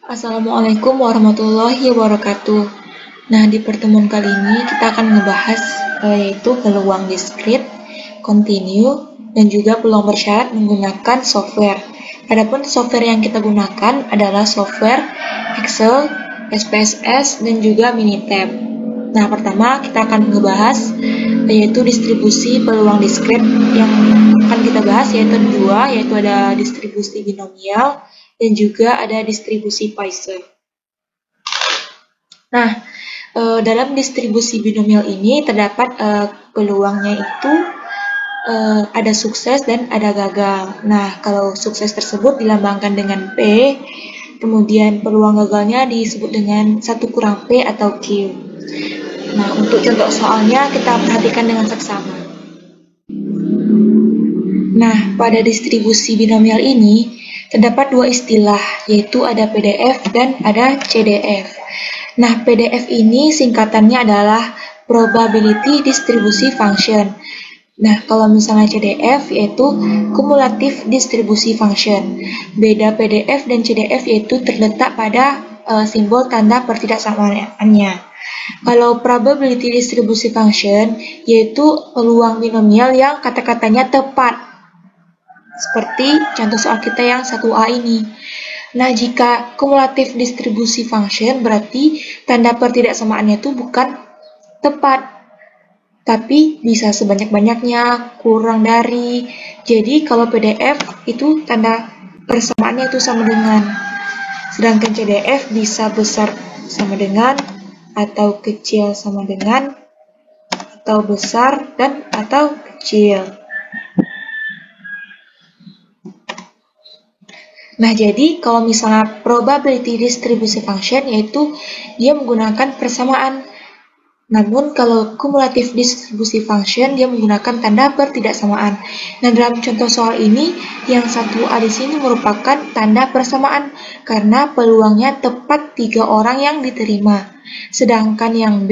Assalamualaikum warahmatullahi wabarakatuh. Nah, di pertemuan kali ini kita akan ngebahas yaitu peluang diskrit, kontinu, dan juga peluang bersyarat menggunakan software. Adapun software yang kita gunakan adalah software Excel, SPSS, dan juga Minitab. Nah, pertama kita akan ngebahas yaitu distribusi peluang diskrit. Yang akan kita bahas yaitu dua, yaitu ada distribusi binomial dan juga ada distribusi Poisson. Nah, dalam distribusi binomial ini terdapat peluangnya itu ada sukses dan ada gagal. Nah, kalau sukses tersebut dilambangkan dengan P, kemudian peluang gagalnya disebut dengan 1 kurang P atau Q. Nah, untuk contoh soalnya kita perhatikan dengan seksama. Nah, pada distribusi binomial ini terdapat dua istilah, yaitu ada PDF dan ada CDF. Nah, PDF ini singkatannya adalah Probability Distribution Function. Nah, kalau misalnya CDF yaitu Cumulative Distribution Function. Beda PDF dan CDF yaitu terletak pada simbol tanda pertidaksamaannya. Kalau Probability Distribution Function yaitu peluang binomial yang kata-katanya tepat. Seperti contoh soal kita yang 1A ini. Nah, jika cumulative distribution function berarti tanda pertidaksamaannya itu bukan tepat, tapi bisa sebanyak-banyaknya, kurang dari. Jadi kalau PDF itu tanda persamaannya itu sama dengan. Sedangkan CDF bisa besar sama dengan, atau kecil sama dengan, atau besar dan atau kecil. Nah, jadi kalau misalnya probability distribution function yaitu dia menggunakan persamaan. Namun kalau cumulative distribution function dia menggunakan tanda pertidaksamaan. Nah, dalam contoh soal ini yang 1A di sini merupakan tanda persamaan karena peluangnya tepat 3 orang yang diterima. Sedangkan yang B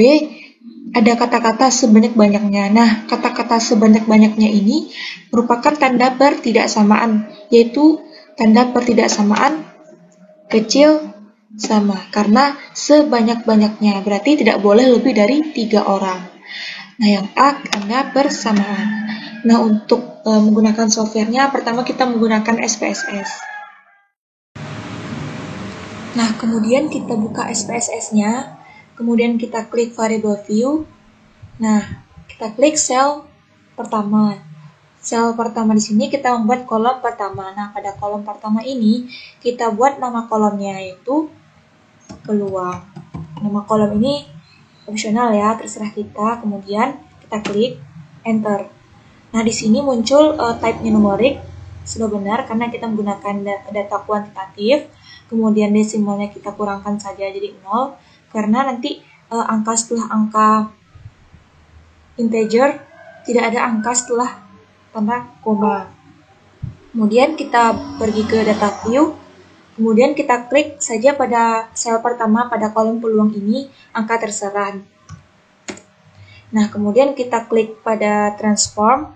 ada kata-kata sebanyak-banyaknya. Nah, kata-kata sebanyak-banyaknya ini merupakan tanda pertidaksamaan, yaitu tanda pertidaksamaan kecil sama karena sebanyak-banyaknya, berarti tidak boleh lebih dari 3 orang. Nah, yang A tanda persamaan. Nah, untuk menggunakan softwarenya, pertama kita menggunakan SPSS. Nah, kemudian kita buka SPSS-nya, kemudian kita klik variable view. Nah, kita klik sel pertama. Sel pertama di sini kita membuat kolom pertama. Nah, pada kolom pertama ini kita buat nama kolomnya yaitu peluang. Nama kolom ini opsional ya, terserah kita. Kemudian kita klik enter. Nah, di sini muncul type-nya numerik. Sudah benar karena kita menggunakan data kuantitatif. Kemudian desimalnya kita kurangkan saja jadi 0 karena nanti angka setelah angka integer tidak ada angka setelah tanda koma. Kemudian kita pergi ke data view, kemudian kita klik saja pada sel pertama pada kolom peluang ini, angka terserah. Nah, kemudian kita klik pada transform,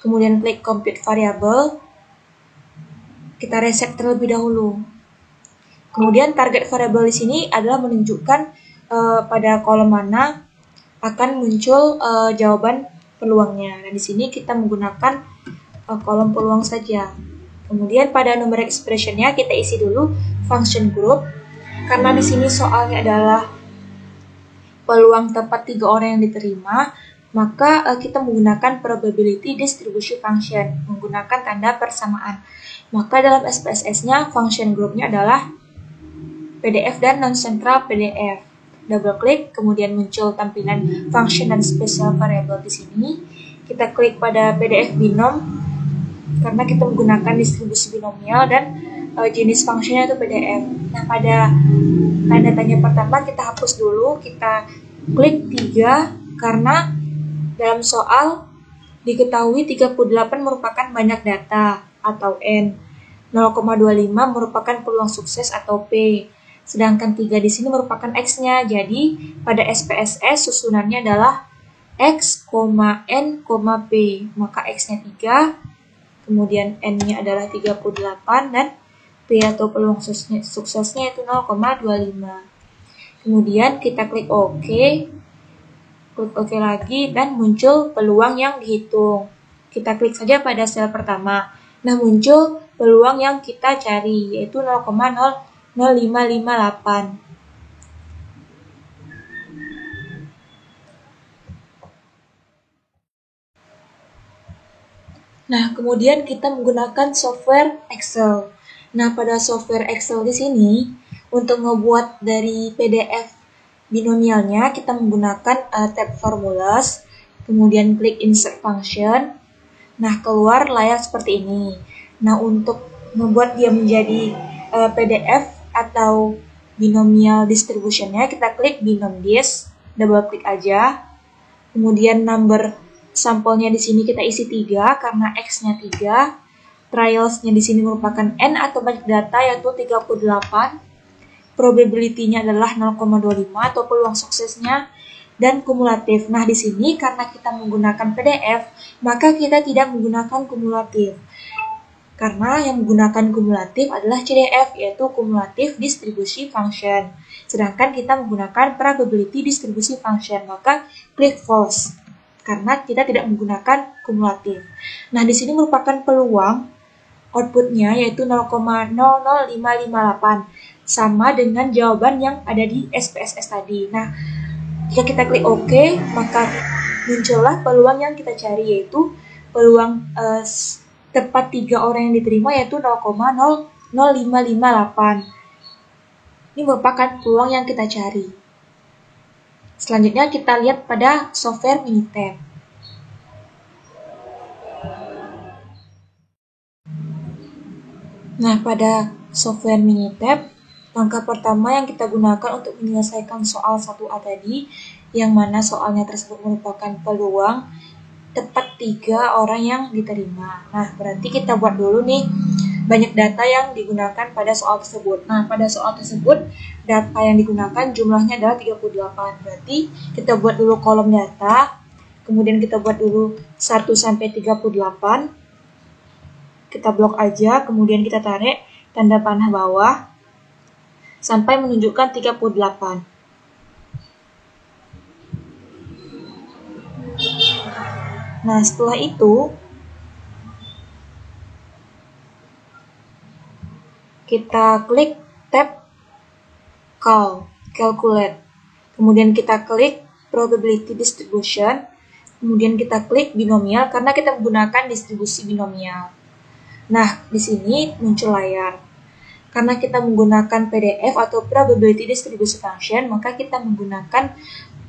kemudian klik compute variable, kita reset terlebih dahulu. Kemudian target variable di sini adalah menunjukkan pada kolom mana akan muncul jawaban peluangnya. Nah, di sini kita menggunakan kolom peluang saja. Kemudian pada nomor expression-nya kita isi dulu function group. Karena di sini soalnya adalah peluang tepat 3 orang yang diterima, maka kita menggunakan probability distribution function, menggunakan tanda persamaan. Maka dalam SPSS-nya function group-nya adalah PDF dan non-central PDF. Double klik, kemudian muncul tampilan function dan special variable di sini. Kita klik pada PDF binom karena kita menggunakan distribusi binomial dan jenis functionnya itu PDF. Nah, pada tanda tanya pertama kita hapus dulu, kita klik 3 karena dalam soal diketahui 38 merupakan banyak data atau N, 0,25 merupakan peluang sukses atau P. Sedangkan 3 di sini merupakan X-nya. Jadi, pada SPSS susunannya adalah X, N, P. Maka X-nya 3, kemudian N-nya adalah 38, dan atau peluang suksesnya itu 0,25. Kemudian kita klik OK, lagi, dan muncul peluang yang dihitung. Kita klik saja pada sel pertama. Nah, muncul peluang yang kita cari, yaitu 0,00558. Nah, kemudian kita menggunakan software Excel. Nah, pada software Excel di sini, untuk membuat dari PDF binomialnya, kita menggunakan tab Formulas, kemudian klik Insert Function. Nah, keluar layar seperti ini. Nah, untuk membuat dia menjadi PDF atau binomial distributionnya, kita klik Binom Dis, double klik aja. Kemudian number sampelnya di sini kita isi 3 karena X-nya 3. Trials-nya di sini merupakan N atau banyak data yaitu 38. Probability-nya adalah 0,25 atau peluang suksesnya, dan kumulatif. Nah, di sini karena kita menggunakan PDF, maka kita tidak menggunakan kumulatif. Karena yang menggunakan kumulatif adalah CDF, yaitu Cumulative Distribution Function. Sedangkan kita menggunakan Probability Distribution Function, maka klik false. Karena kita tidak menggunakan kumulatif. Nah, di sini merupakan peluang outputnya yaitu 0,00558. Sama dengan jawaban yang ada di SPSS tadi. Nah, jika kita klik OK, maka muncullah peluang yang kita cari, yaitu peluang tepat 3 orang yang diterima yaitu 0,00558. Ini merupakan peluang yang kita cari. Selanjutnya kita lihat pada software Minitab. Nah, pada software Minitab, langkah pertama yang kita gunakan untuk menyelesaikan soal 1A tadi, yang mana soalnya tersebut merupakan peluang tepat 3 orang yang diterima. Nah, berarti kita buat dulu nih banyak data yang digunakan pada soal tersebut. Nah, pada soal tersebut data yang digunakan jumlahnya adalah 38. Berarti kita buat dulu kolom data, kemudian kita buat dulu 1 sampai 38. Kita blok aja, kemudian kita tarik tanda panah bawah sampai menunjukkan 38. Nah, setelah itu kita klik tab Calculate. Kemudian kita klik Probability Distribution. Kemudian kita klik binomial karena kita menggunakan distribusi binomial. Nah, di sini muncul layar. Karena kita menggunakan PDF atau Probability Distribution Function, maka kita menggunakan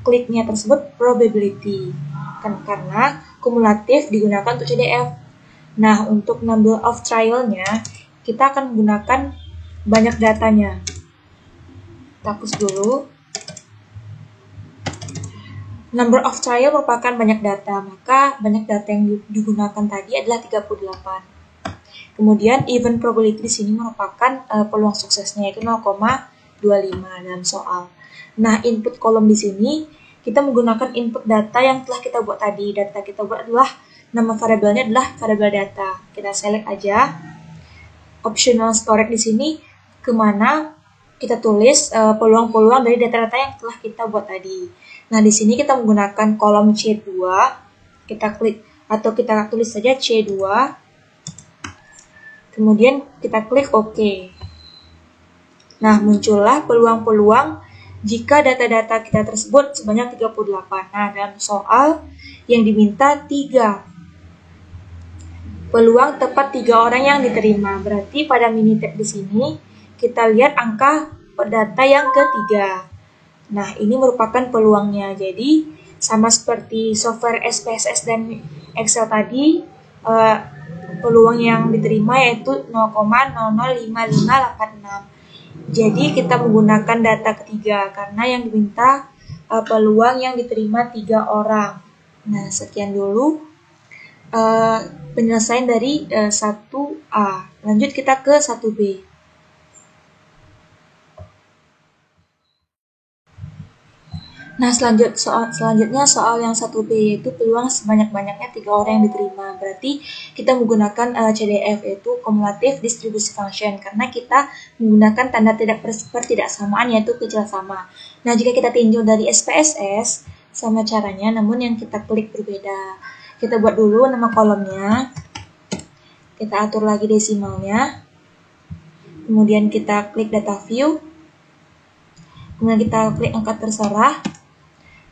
kliknya tersebut probability. Karena kumulatif digunakan untuk CDF. Nah, untuk number of trial-nya, kita akan menggunakan banyak datanya. Kita hapus dulu. Number of trial merupakan banyak data, maka banyak data yang digunakan tadi adalah 38. Kemudian event probability di sini merupakan peluang suksesnya, yaitu 0,25 dalam soal. Nah, input kolom di sini kita menggunakan input data yang telah kita buat tadi. Data kita buat adalah, nama variabelnya adalah variabel data. Kita select aja. Optional storage di sini kemana kita tulis peluang-peluang dari data-data yang telah kita buat tadi. Nah, di sini kita menggunakan kolom C2. Kita klik atau kita tulis saja C2. Kemudian kita klik OK. Nah, muncullah peluang-peluang jika data-data kita tersebut sebanyak 38. Nah, dalam soal yang diminta 3. Peluang tepat 3 orang yang diterima. Berarti pada Minitab di sini kita lihat angka data yang ketiga. Nah, ini merupakan peluangnya. Jadi, sama seperti software SPSS dan Excel tadi, peluang yang diterima yaitu 0,005586. Jadi kita menggunakan data ketiga karena yang diminta peluang yang diterima 3 orang. Nah, sekian dulu penyelesaian dari 1A. Lanjut kita ke 1B. Nah, selanjutnya soal yang 1B, yaitu peluang sebanyak-banyaknya 3 orang yang diterima. Berarti kita menggunakan CDF, yaitu Cumulative Distribution Function, karena kita menggunakan tanda pertidaksamaan, yaitu kecil sama. Nah, jika kita tinjau dari SPSS, sama caranya, namun yang kita klik berbeda. Kita buat dulu nama kolomnya, kita atur lagi desimalnya, kemudian kita klik data view, kemudian kita klik angka terserah,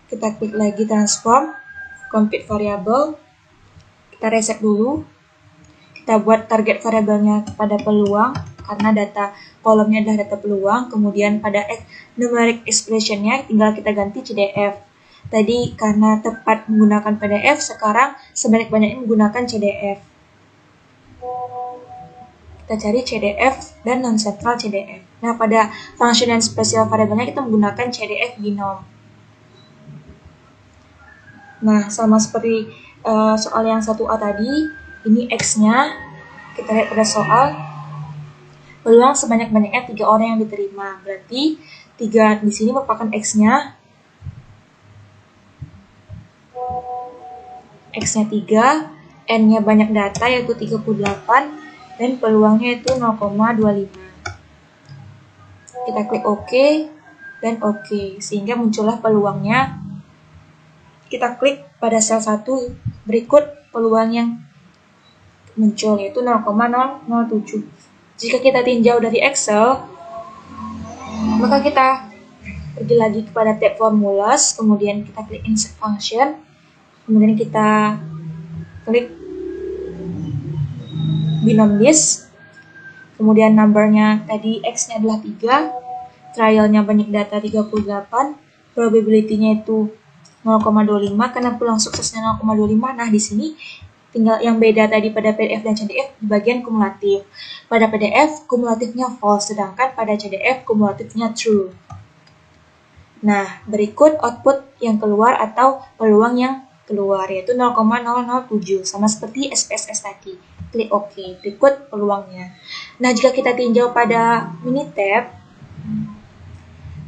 kita klik lagi transform, compute variable, kita reset dulu, kita buat target variabelnya pada peluang, karena data kolomnya adalah data peluang, kemudian pada numeric expressionnya tinggal kita ganti CDF. Tadi karena tepat menggunakan PDF, sekarang sebanyak-banyaknya menggunakan CDF. Kita cari CDF dan non-central CDF. Nah, pada function dan spesial variabelnya kita menggunakan CDF binom. Nah, sama seperti soal yang 1A tadi, ini X-nya, kita lihat pada soal, peluang sebanyak-banyaknya 3 orang yang diterima. Berarti 3 di sini merupakan X-nya. X-nya 3, N-nya banyak data yaitu 38, dan peluangnya itu 0,25. Kita klik OK, dan OK, sehingga muncullah peluangnya. Kita klik pada sel 1 berikut peluang yang muncul, yaitu 0,007. Jika kita tinjau dari Excel, maka kita pergi lagi kepada tab formulas, kemudian kita klik insert function, kemudian kita klik binom list, kemudian numbernya tadi X-nya adalah 3, trialnya banyak data 38, probability-nya itu 0,25 karena peluang suksesnya 0,25. Nah, di sini tinggal yang beda tadi pada PDF dan CDF di bagian kumulatif. Pada PDF kumulatifnya false, sedangkan pada CDF kumulatifnya true. Nah, berikut output yang keluar atau peluang yang keluar, yaitu 0,007, sama seperti SPSS tadi. Klik OK, berikut peluangnya. Nah, jika kita tinjau pada Minitab,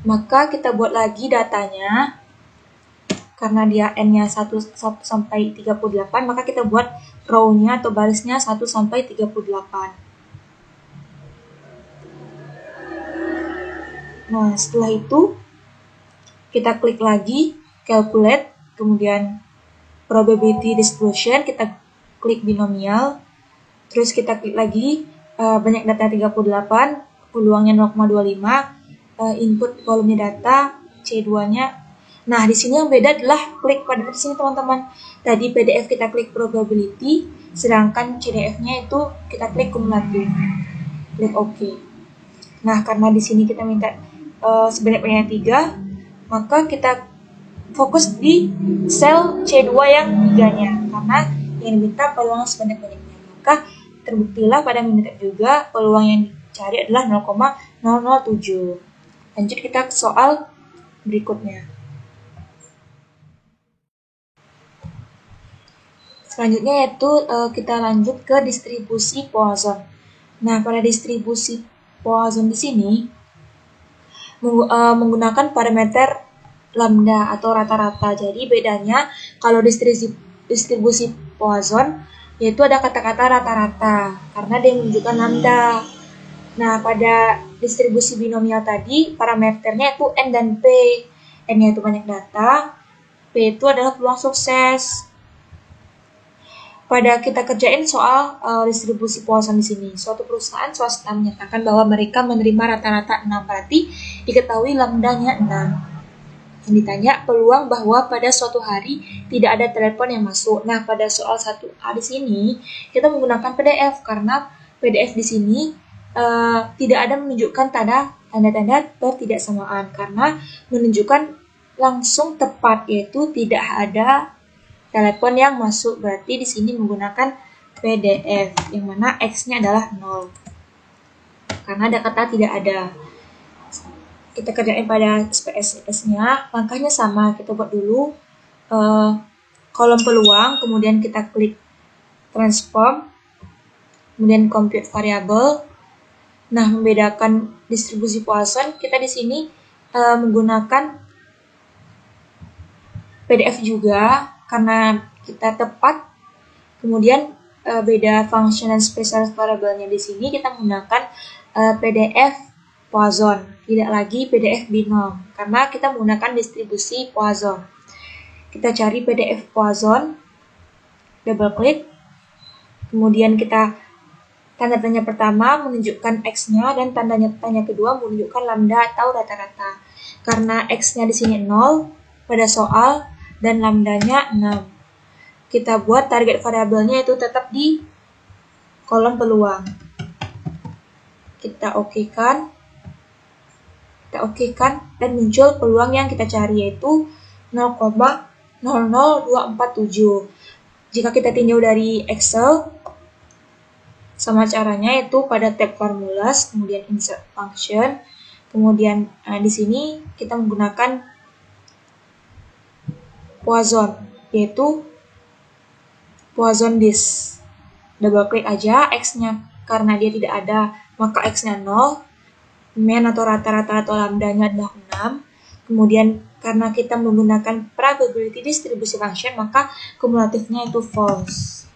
maka kita buat lagi datanya. Karena dia N-nya 1 sampai 38, maka kita buat row-nya atau barisnya 1 sampai 38. Nah, setelah itu kita klik lagi calculate, kemudian probability distribution, kita klik binomial, terus kita klik lagi banyak data 38, peluangnya 0,25, input kolomnya data, C2-nya. Nah, di sini yang beda adalah klik pada di sini, teman-teman. Tadi PDF kita klik probability, sedangkan CDF-nya itu kita klik kumulatif. Klik OK. Nah, karena di sini kita minta sebanyak-banyaknya 3, maka kita fokus di sel C2 yang 3-nya, karena yang diminta peluang sebanyak-banyaknya. Maka terbuktilah pada Minitab juga peluang yang dicari adalah 0,007. Lanjut kita ke soal berikutnya. Selanjutnya yaitu kita lanjut ke distribusi Poisson. Nah, pada distribusi Poisson di sini menggunakan parameter lambda atau rata-rata. Jadi bedanya kalau distribusi Poisson yaitu ada kata-kata rata-rata karena dia menunjukkan lambda. Nah, pada distribusi binomial tadi parameternya itu N dan P. N-nya itu banyak data, P itu adalah peluang sukses. Pada kita kerjain soal distribusi Poisson di sini, suatu perusahaan swasta menyatakan bahwa mereka menerima rata-rata 6, berarti diketahui lambdanya 6. Yang ditanya peluang bahwa pada suatu hari tidak ada telepon yang masuk. Nah, pada soal 1A di sini kita menggunakan PDF karena PDF di sini tidak ada menunjukkan tanda-tanda pertidaksamaan karena menunjukkan langsung tepat, yaitu tidak ada telepon yang masuk. Berarti di sini menggunakan PDF yang mana X-nya adalah 0 karena ada kata tidak ada. Kita kerjain pada SPSS-nya, langkahnya sama. Kita buat dulu kolom peluang, kemudian kita klik transform, kemudian compute variable. Nah, membedakan distribusi Poisson, kita di sini menggunakan PDF juga, karena kita tepat. Kemudian beda function dan special variable-nya di sini kita menggunakan PDF Poisson, tidak lagi PDF binom, karena kita menggunakan distribusi Poisson. Kita cari PDF Poisson, double klik, kemudian kita tanda tanya pertama menunjukkan X-nya dan tanda tanya kedua menunjukkan lambda atau rata-rata. Karena X-nya di sini 0 pada soal dan lambdanya 6. Kita buat target variabelnya itu tetap di kolom peluang. Kita okekan dan muncul peluang yang kita cari yaitu 0,00247. Jika kita tinjau dari Excel, sama caranya yaitu pada tab formulas, kemudian insert function, kemudian di sini kita menggunakan Poisson, yaitu Poisson this. Double klik aja X-nya, karena dia tidak ada, maka X-nya 0. Mean atau rata-rata atau lambdanya adalah 6. Kemudian karena kita menggunakan probability distribution function, maka kumulatifnya itu false.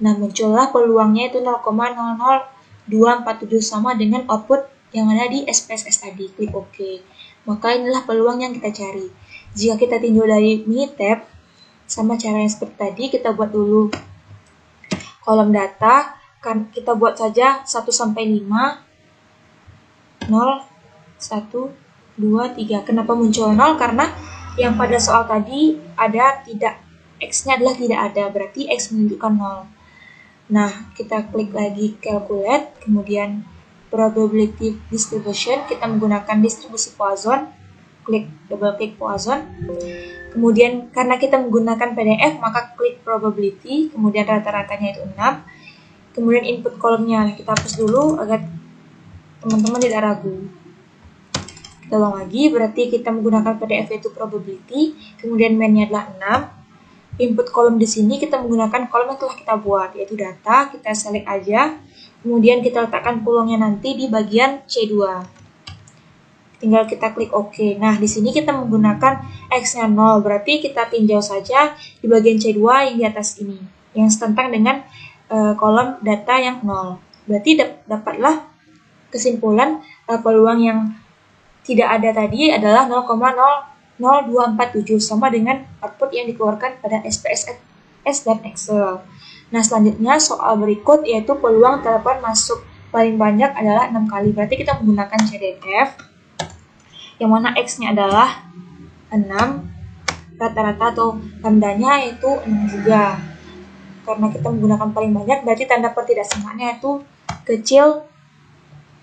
Nah, muncullah peluangnya itu 0,00247 sama dengan output yang ada di SPSS tadi. Klik OK. Maka inilah peluang yang kita cari. Jika kita tinjau dari mini tab, sama cara yang seperti tadi, kita buat dulu kolom data, kan kita buat saja 1 sampai 5, 0, 1, 2, 3. Kenapa muncul 0? Karena yang pada soal tadi ada tidak, X-nya adalah tidak ada, berarti X menunjukkan 0. Nah, kita klik lagi calculate, kemudian probability distribution, kita menggunakan distribusi Poisson, double klik Poisson. Kemudian karena kita menggunakan PDF, maka klik probability, kemudian rata-ratanya itu 6. Kemudian input kolomnya kita hapus dulu agar teman-teman tidak ragu. Kita ulang lagi, berarti kita menggunakan PDF itu probability, kemudian main-nya adalah 6. Input kolom di sini kita menggunakan kolom yang telah kita buat, yaitu data, kita select aja. Kemudian kita letakkan peluangnya nanti di bagian C2. Tinggal kita klik OK. Nah, di sini kita menggunakan X-nya 0, berarti kita tinjau saja di bagian C2 yang di atas ini, yang setentang dengan kolom data yang 0. Berarti dapatlah kesimpulan peluang yang tidak ada tadi adalah 0,00247 sama dengan output yang dikeluarkan pada SPSS dan Excel. Nah, selanjutnya soal berikut yaitu peluang telepon masuk paling banyak adalah 6 kali. Berarti kita menggunakan CDF yang mana X-nya adalah 6, rata-rata atau lambdanya yaitu 6 juga. Karena kita menggunakan paling banyak, berarti tanda pertidaksamaannya itu kecil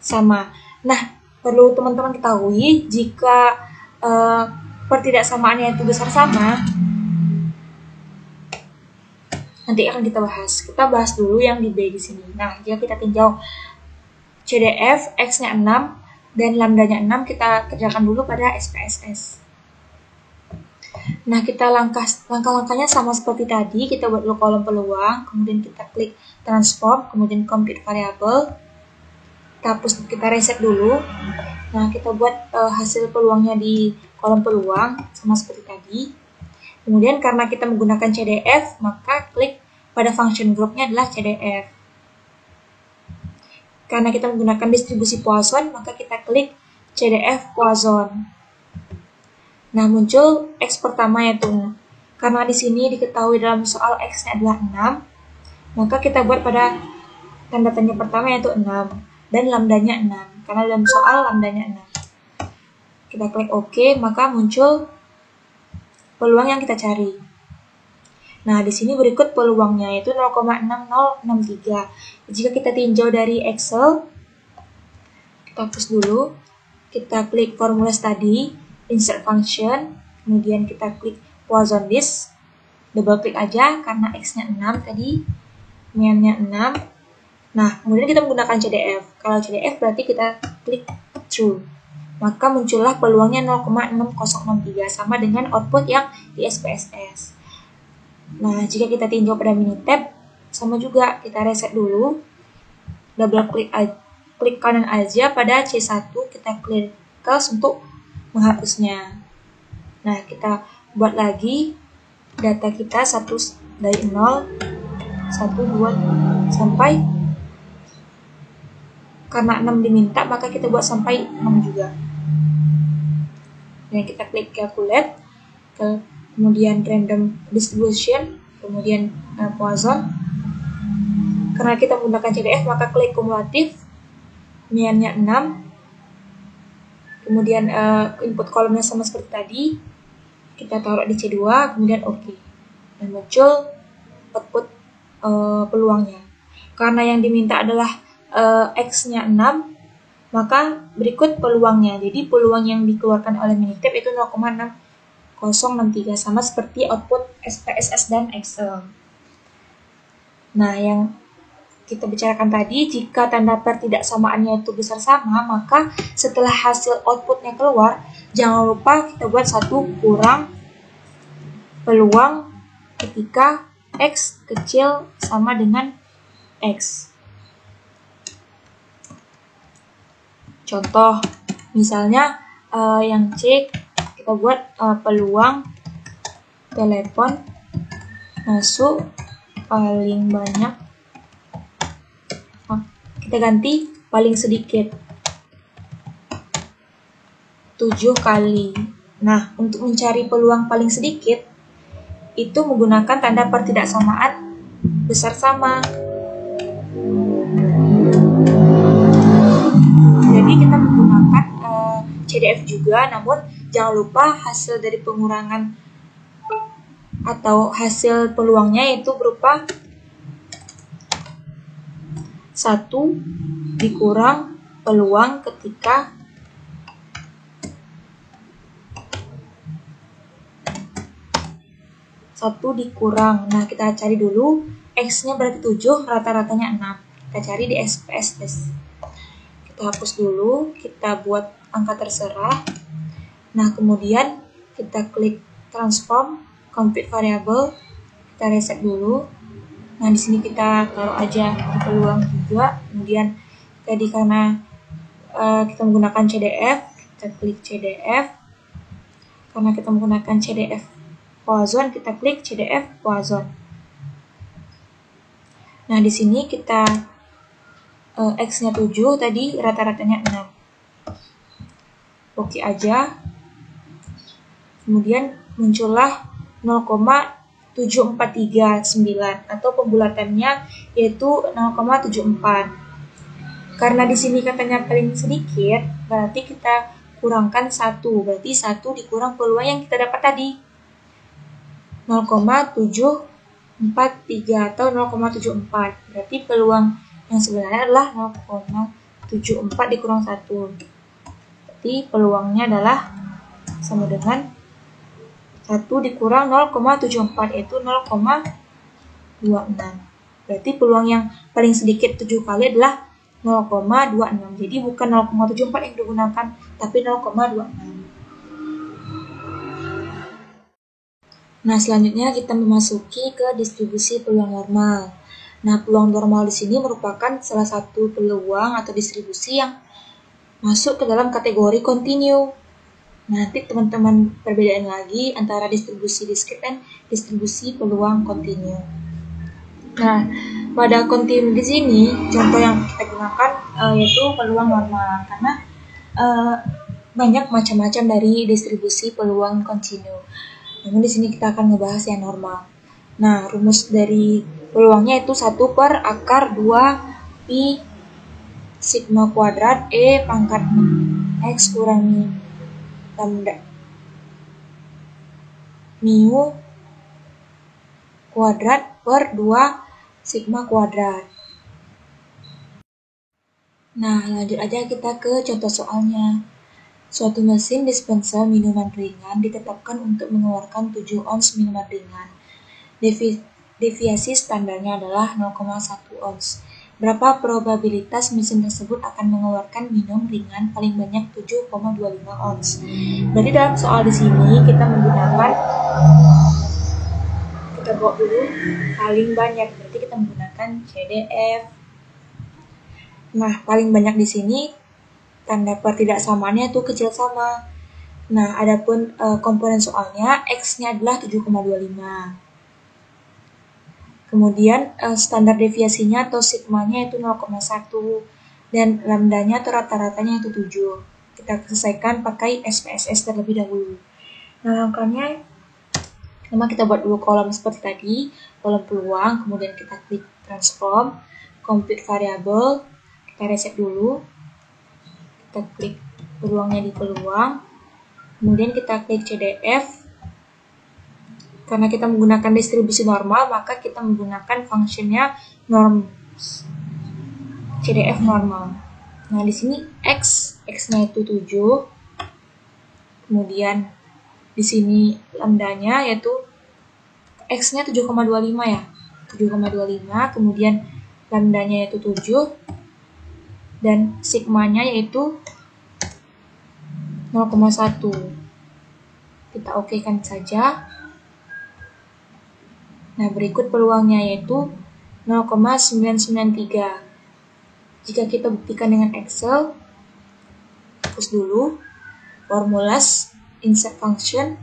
sama. Nah, perlu teman-teman ketahui, jika pertidaksamaannya itu besar sama, nanti akan kita bahas. Kita bahas dulu yang di B di sini. Nah, jika kita tinjau CDF, X-nya 6, dan lambdanya 6, kita kerjakan dulu pada SPSS. Nah, kita langkah-langkahnya sama seperti tadi. Kita buat dulu kolom peluang, kemudian kita klik transform, kemudian compute variable. Kita reset dulu. Nah, kita buat hasil peluangnya di kolom peluang sama seperti tadi. Kemudian karena kita menggunakan CDF, maka klik pada function groupnya adalah CDF. Karena kita menggunakan distribusi Poisson, maka kita klik CDF Poisson. Nah, muncul X pertama yaitu 6. Karena di sini diketahui dalam soal X-nya adalah 6, maka kita buat pada tanda tanya pertama yaitu 6 dan lambdanya 6. Karena dalam soal lambdanya 6. Kita klik OK, maka muncul peluang yang kita cari. Nah, di sini berikut peluangnya yaitu 0,6063. Jika kita tinjau dari Excel, kita hapus dulu. Kita klik formulas tadi, insert function, kemudian kita klik Poisson this. Double klik aja karena X-nya 6 tadi, mean-nya 6. Nah, kemudian kita menggunakan CDF. Kalau CDF berarti kita klik true. Maka muncullah peluangnya 0,6063 sama dengan output yang di SPSS. Nah, jika kita tinjau pada mini tab, sama juga kita reset dulu. Double klik kanan aja pada C1, kita clear cache untuk menghapusnya. Nah, kita buat lagi data kita 1 dari 0, 1, 2, sampai, karena 6 diminta maka kita buat sampai 6 juga. Dan kita klik calculate, kemudian random distribution, kemudian Poisson. Karena kita menggunakan CDF maka klik kumulatif, miannya 6, kemudian input kolomnya sama seperti tadi, kita taruh di C2, kemudian OK, dan muncul output peluangnya. Karena yang diminta adalah X-nya 6, maka berikut peluangnya. Jadi peluang yang dikeluarkan oleh Minitab itu 0,6063, sama seperti output SPSS dan Excel. Nah, yang kita bicarakan tadi, jika tanda pertidaksamaannya itu besar sama, maka setelah hasil outputnya keluar, jangan lupa kita buat 1 kurang peluang ketika X kecil sama dengan X. Contoh, misalnya yang C, kita buat peluang telepon masuk paling banyak, kita ganti paling sedikit 7 kali. Nah, untuk mencari peluang paling sedikit itu menggunakan tanda pertidaksamaan besar sama. Jadi kita menggunakan CDF juga, namun jangan lupa hasil dari pengurangan atau hasil peluangnya itu berupa 1 dikurang peluang ketika dikurang. Nah, kita cari dulu X-nya berarti 7, rata-ratanya 6. Kita cari di SPSS. Kita hapus dulu, kita buat angka terserah. Nah, kemudian kita klik transform, compute variable, kita reset dulu. Nah, di sini kita taruh aja di peluang juga. Kemudian tadi karena kita menggunakan CDF, kita klik CDF. Karena kita menggunakan CDF Poisson, kita klik CDF Poisson. Nah, di sini kita X-nya 7, tadi rata-ratanya 6. Oke aja. Kemudian muncullah 0,7439 atau pembulatannya yaitu 0,74. Karena di sini katanya paling sedikit, berarti kita kurangkan 1. Berarti 1 dikurang peluang yang kita dapat tadi, 0,743 atau 0,74. Berarti peluang yang sebenarnya adalah 0,74 dikurang 1. Berarti peluangnya adalah sama dengan 1 dikurang 0,74, yaitu 0,26. Berarti peluang yang paling sedikit 7 kali adalah 0,26. Jadi bukan 0,74 yang digunakan, tapi 0,26. Nah, selanjutnya kita memasuki ke distribusi peluang normal. Nah, peluang normal di sini merupakan salah satu peluang atau distribusi yang masuk ke dalam kategori kontinu. Nanti teman-teman perbedaan lagi antara distribusi diskrit dan distribusi peluang kontinu. Nah, pada kontinu di sini contoh yang kita gunakan yaitu peluang normal, karena banyak macam-macam dari distribusi peluang kontinu. Namun di sini kita akan ngebahas yang normal. Nah, rumus dari peluangnya itu 1 per akar 2 pi sigma kuadrat E pangkat X kurangi lambda mu kuadrat per 2 sigma kuadrat. Nah, lanjut aja kita ke contoh soalnya. Suatu mesin dispenser minuman ringan ditetapkan untuk mengeluarkan 7 ons minuman ringan. Deviasi standarnya adalah 0,1 ons. Berapa probabilitas mesin tersebut akan mengeluarkan minum ringan paling banyak 7,25 ons. Berarti dalam soal di sini kita menggunakan, kita bawa dulu paling banyak, berarti kita menggunakan CDF. Nah, paling banyak di sini tanda pertidaksamaannya itu kecil sama. Nah, adapun komponen soalnya, X-nya adalah 7,25. Kemudian standar deviasinya atau sigmanya itu 0,1 dan lambdanya atau rata-ratanya itu 7. Kita selesaikan pakai SPSS terlebih dahulu. Nah, langkahnya memang kita buat dulu kolom seperti tadi, kolom peluang, kemudian kita klik transform, compute variable, kita reset dulu, kita klik peluangnya di peluang, kemudian kita klik CDF. Karena kita menggunakan distribusi normal, maka kita menggunakan fungsinya norm CDF normal. Nah, di sini X-nya itu 7. Kemudian di sini lambdanya yaitu X-nya 7,25 ya. 7,25, kemudian lambdanya yaitu 7 dan sigmanya yaitu 0,1. Kita okekan saja. Nah, berikut peluangnya yaitu 0,993. Jika kita buktikan dengan Excel, hapus dulu, formulas, insert function,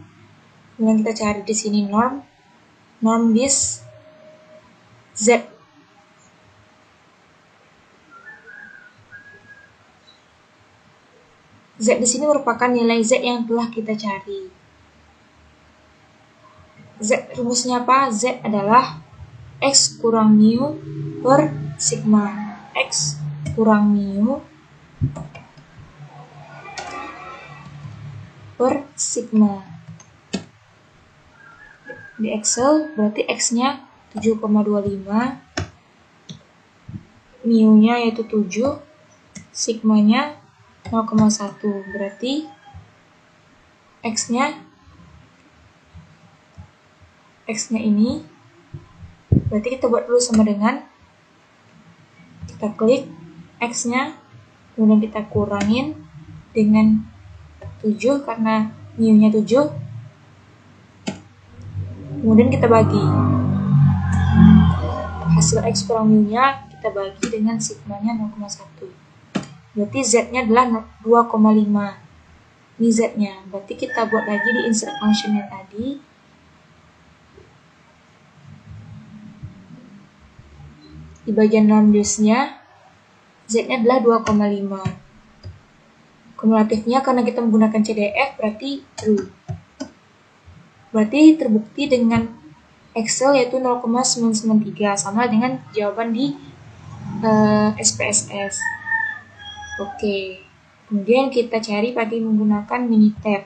kemudian kita cari di sini norm dis, Z. Z di sini merupakan nilai Z yang telah kita cari. Z rumusnya apa? Z adalah X kurang mu per sigma. X kurang mu per sigma. Di Excel berarti X-nya 7,25, mu-nya yaitu 7, sigmanya 0,1. Berarti X-nya ini, berarti kita buat dulu sama dengan, kita klik X-nya, kemudian kita kurangin dengan 7 karena mu-nya 7, kemudian kita bagi. Hasil X kurang mu-nya kita bagi dengan sigmanya 0,1. Berarti Z-nya adalah 2,5. Ini Z-nya. Berarti kita buat lagi di insert function-nya tadi. Di bagian norm-nya, Z-nya adalah 2,5. Kumulatifnya karena kita menggunakan CDF berarti true. Berarti terbukti dengan Excel yaitu 0,993, sama dengan jawaban di SPSS. Oke, kemudian kita cari pakai menggunakan Minitab.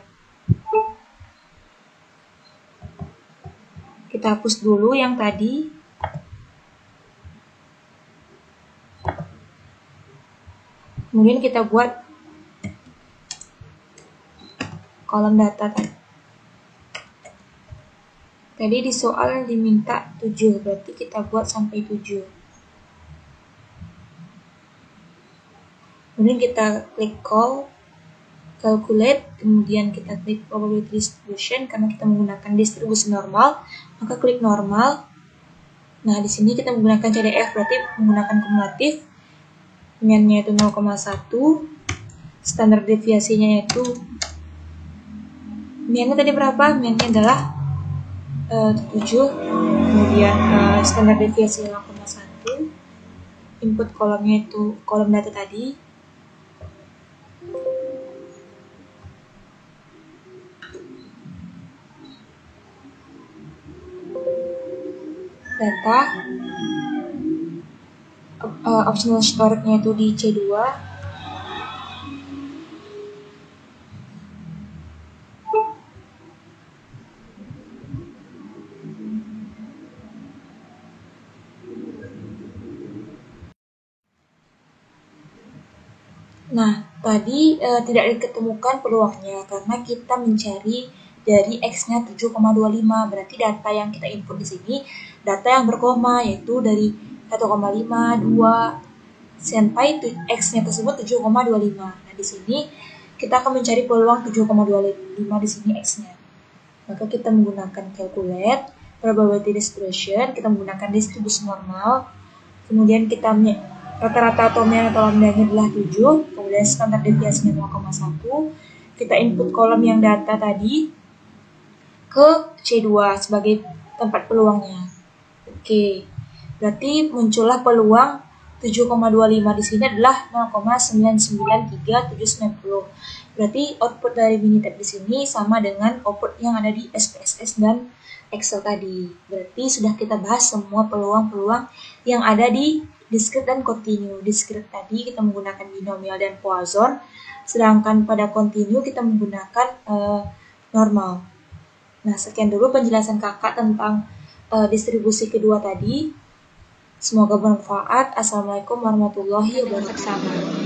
Kita hapus dulu yang tadi. Kemudian kita buat kolom data tadi. Tadi di soal diminta 7, berarti kita buat sampai 7. Kemudian kita klik calculate, kemudian kita klik probability distribution karena kita menggunakan distribusi normal, maka klik normal. Nah, di sini kita menggunakan CDF, berarti menggunakan kumulatif. Mean-nya itu 0,1, standar deviasinya yaitu, mean-nya tadi berapa? Mean-nya adalah 7, kemudian standar deviasi 0,1, input kolomnya itu kolom data tadi, data, optional storage-nya itu di C2, Nah, tadi tidak diketemukan peluangnya karena kita mencari dari X-nya 7,25. Berarti data yang kita input di sini data yang berkoma, yaitu dari 1,5, 2 sampai X-nya tersebut 7,25. Nah, di sini kita akan mencari peluang 7,25 di sini X-nya. Maka kita menggunakan calculate, probability distribution, kita menggunakan distribusi normal, kemudian kita rata-rata atau mean atau lambdanya adalah 7, kemudian standar deviasinya 0,1, kita input kolom yang data tadi ke C2 sebagai tempat peluangnya. Oke, berarti muncullah peluang 7,25 di sini adalah 0,993790. Berarti output dari Minitab di sini sama dengan output yang ada di SPSS dan Excel tadi. Berarti sudah kita bahas semua peluang-peluang yang ada di discrete dan continue. Discrete tadi kita menggunakan binomial dan Poisson, sedangkan pada continue kita menggunakan normal. Nah, sekian dulu penjelasan kakak tentang distribusi kedua tadi. Semoga bermanfaat. Assalamualaikum warahmatullahi wabarakatuh.